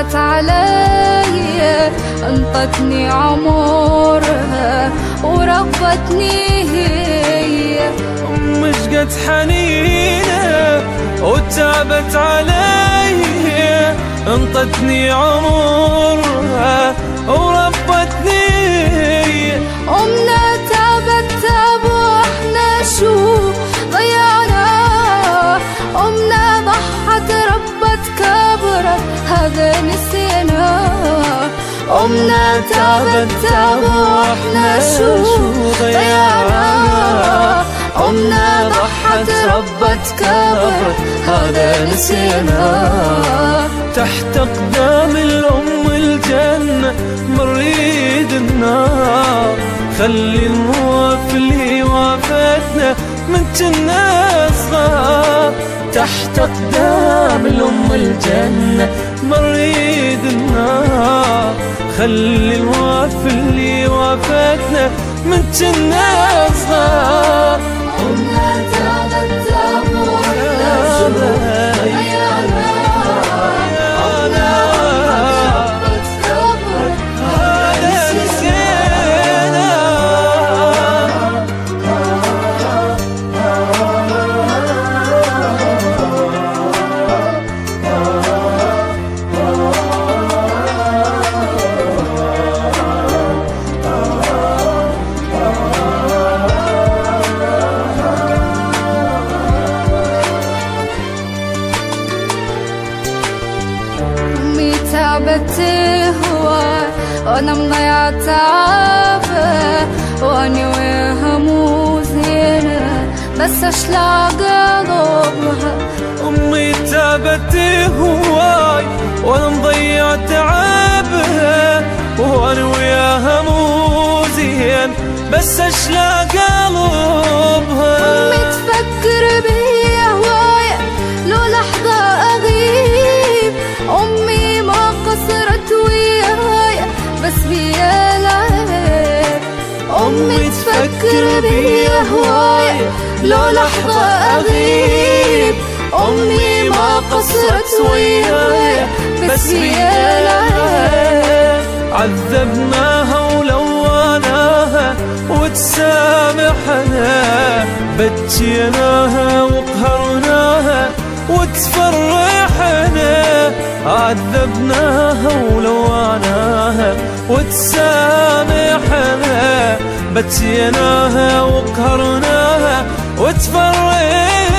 تعبت علي انطتني عمرها وربتني هي. أمي شقد حنينة وتعبت علي انطتني عمرها وربتني هي. أمنا تعبت واحنا شو ضيعنا، أمنا ضحت ربت كبرت هذا نسينا. أمنا تعبت واحنا شو ضيعنا، أمنا ضحت ربت كبرت هذا نسينا. تحت أقدام الأم الجنة مريد النار، خلي الموافي اللي وافتنا من كنا صغار. تحت أقدام الأم الجنة مريد النار، خلي الموافي اللي وافتنا من كنا صغار. أمنا تعبت واحنا شو ضيعنا، أمنا ضحت ربت كبرت هذا نسينا. تعبت هواي وانا مضيعة تعبة، واني وياها مو زينة بس اشلاق قلبها. أمي تعبت هواي وانا مضيع تعبها، وانا وياها مو زين بس اشلاق قلبها. أمي تفكر بي هواي لو لحظة اغيب، أمي ما قصرت وياي بس بيا العيب. أمي تفكر بي هواي لو لحظة أغيب، أمي ما قصرت وياي بس بيا العيب. عذبناها ولوناها وتسامحنا، بكيناها وقهرناها وتفرحنا. عذبناها ولوعناها وتسامحنا، بكيناها وقهرناها وتفرحنا.